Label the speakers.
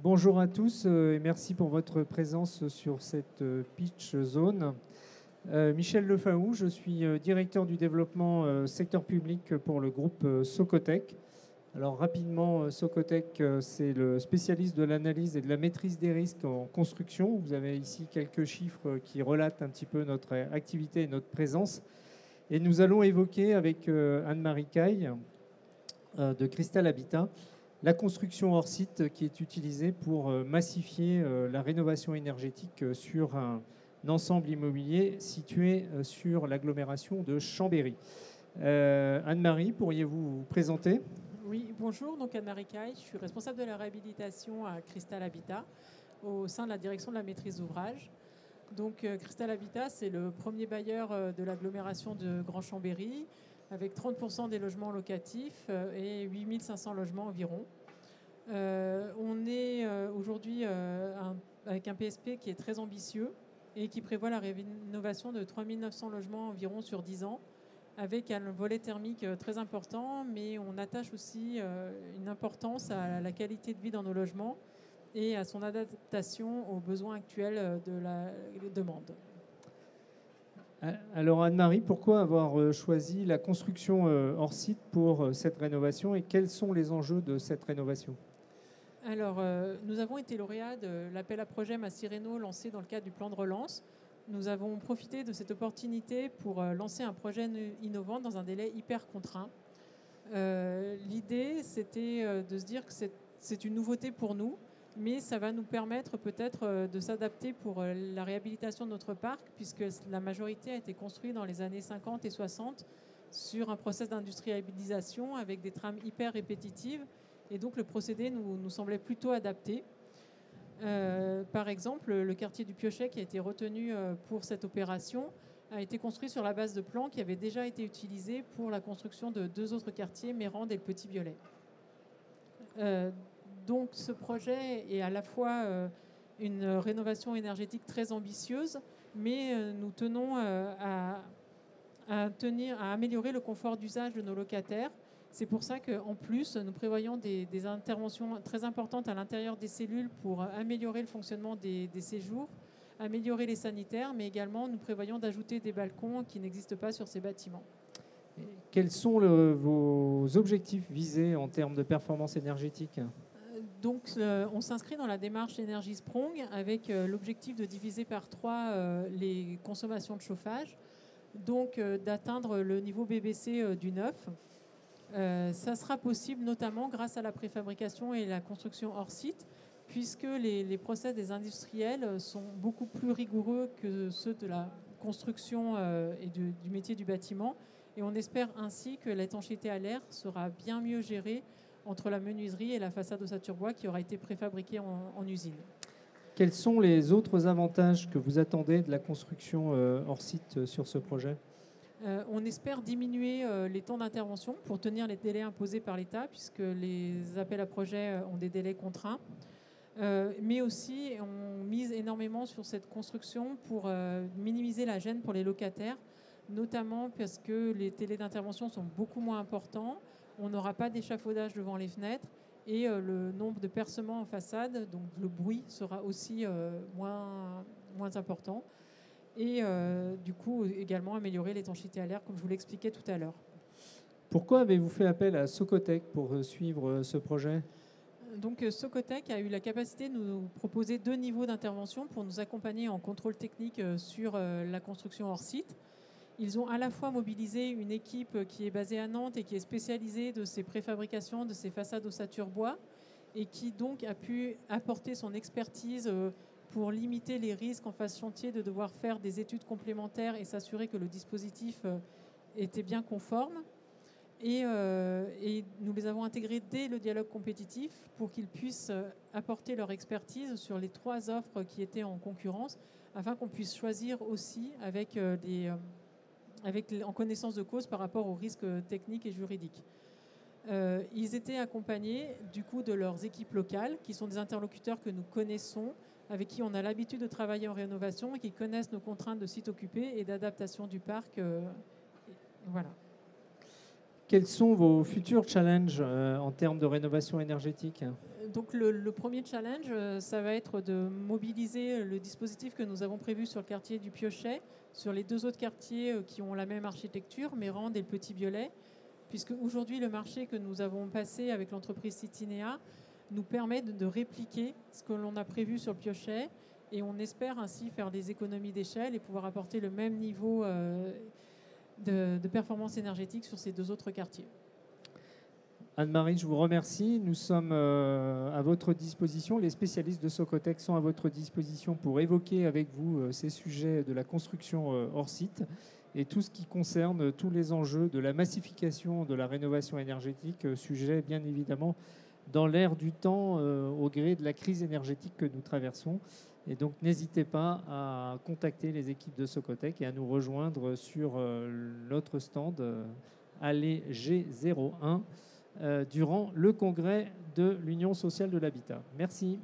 Speaker 1: Bonjour à tous et merci pour votre présence sur cette pitch zone. Michel Lefaou, je suis directeur du développement secteur public pour le groupe Socotec. Alors rapidement, Socotec, c'est le spécialiste de l'analyse et de la maîtrise des risques en construction. Vous avez ici quelques chiffres qui relatent un petit peu notre activité et notre présence. Et nous allons évoquer avec Anne-Marie Caille de Cristal Habitat la construction hors site qui est utilisée pour massifier la rénovation énergétique sur un ensemble immobilier situé sur l'agglomération de Chambéry. Anne-Marie, pourriez-vous vous présenter ?
Speaker 2: Oui, bonjour, donc Anne-Marie Caille, je suis responsable de la réhabilitation à Cristal Habitat au sein de la direction de la maîtrise d'ouvrage. Donc Cristal Habitat, c'est le premier bailleur de l'agglomération de Grand Chambéry, avec 30% des logements locatifs et 8500 logements environ. On est aujourd'hui avec un PSP qui est très ambitieux et qui prévoit la rénovation de 3900 logements environ sur 10 ans, avec un volet thermique très important, mais on attache aussi une importance à la qualité de vie dans nos logements et à son adaptation aux besoins actuels de la demande.
Speaker 1: Alors Anne-Marie, pourquoi avoir choisi la construction hors site pour cette rénovation et quels sont les enjeux de cette rénovation ?
Speaker 2: Alors, nous avons été lauréats de l'appel à projet Massireno lancé dans le cadre du plan de relance. Nous avons profité de cette opportunité pour lancer un projet innovant dans un délai hyper contraint. L'idée, c'était de se dire que c'est une nouveauté pour nous, mais ça va nous permettre peut-être de s'adapter pour la réhabilitation de notre parc, puisque la majorité a été construite dans les années 50 et 60 sur un process d'industrialisation avec des trames hyper répétitives. Et donc le procédé nous semblait plutôt adapté. Par exemple, le quartier du Piochet qui a été retenu pour cette opération a été construit sur la base de plans qui avaient déjà été utilisés pour la construction de deux autres quartiers, Mérande et le Petit Violet. Donc ce projet est à la fois une rénovation énergétique très ambitieuse, mais nous tenons à améliorer le confort d'usage de nos locataires. C'est pour ça qu'en plus, nous prévoyons des interventions très importantes à l'intérieur des cellules pour améliorer le fonctionnement des séjours, améliorer les sanitaires, mais également nous prévoyons d'ajouter des balcons qui n'existent pas sur ces bâtiments.
Speaker 1: Quels sont vos objectifs visés en termes de performance énergétique ?
Speaker 2: Donc, on s'inscrit dans la démarche Énergie Sprong avec l'objectif de diviser par 3 les consommations de chauffage, donc d'atteindre le niveau BBC du neuf. Ça sera possible notamment grâce à la préfabrication et la construction hors site, puisque les process des industriels sont beaucoup plus rigoureux que ceux de la construction et du métier du bâtiment. Et on espère ainsi que l'étanchéité à l'air sera bien mieux gérée entre la menuiserie et la façade ossature bois qui aura été préfabriquée en usine.
Speaker 1: Quels sont les autres avantages que vous attendez de la construction hors site sur ce projet ?
Speaker 2: On espère diminuer les temps d'intervention pour tenir les délais imposés par l'État, puisque les appels à projets ont des délais contraints. Mais aussi, on mise énormément sur cette construction pour minimiser la gêne pour les locataires, notamment parce que les délais d'intervention sont beaucoup moins importants. On n'aura pas d'échafaudage devant les fenêtres et le nombre de percements en façade, donc le bruit sera aussi moins important. Et du coup, également améliorer l'étanchéité à l'air, comme je vous l'expliquais tout à l'heure.
Speaker 1: Pourquoi avez-vous fait appel à Socotec pour suivre ce projet ?
Speaker 2: Donc Socotec a eu la capacité de nous proposer 2 niveaux d'intervention pour nous accompagner en contrôle technique sur la construction hors site. Ils ont à la fois mobilisé une équipe qui est basée à Nantes et qui est spécialisée de ces préfabrications, de ces façades ossature bois, et qui donc a pu apporter son expertise pour limiter les risques en phase chantier de devoir faire des études complémentaires et s'assurer que le dispositif était bien conforme. Et nous les avons intégrés dès le dialogue compétitif pour qu'ils puissent apporter leur expertise sur les 3 offres qui étaient en concurrence, afin qu'on puisse choisir aussi en connaissance de cause par rapport aux risques techniques et juridiques. Ils étaient accompagnés du coup de leurs équipes locales, qui sont des interlocuteurs que nous connaissons, avec qui on a l'habitude de travailler en rénovation et qui connaissent nos contraintes de site occupé et d'adaptation du parc. Voilà.
Speaker 1: Quels sont vos futurs challenges en termes de rénovation énergétique ?
Speaker 2: Donc le premier challenge, ça va être de mobiliser le dispositif que nous avons prévu sur le quartier du Piochet, sur les 2 autres quartiers qui ont la même architecture, Mérande et le Petit Violet, puisque aujourd'hui le marché que nous avons passé avec l'entreprise Citinéa nous permet de répliquer ce que l'on a prévu sur le Piochet, et on espère ainsi faire des économies d'échelle et pouvoir apporter le même niveau de performance énergétique sur ces 2 autres quartiers.
Speaker 1: Anne-Marie, je vous remercie. Nous sommes à votre disposition. Les spécialistes de Socotec sont à votre disposition pour évoquer avec vous ces sujets de la construction hors site et tout ce qui concerne tous les enjeux de la massification de la rénovation énergétique, sujet bien évidemment dans l'air du temps au gré de la crise énergétique que nous traversons. Et donc n'hésitez pas à contacter les équipes de Socotec et à nous rejoindre sur notre stand allée G01 durant le congrès de l'Union sociale de l'habitat. Merci.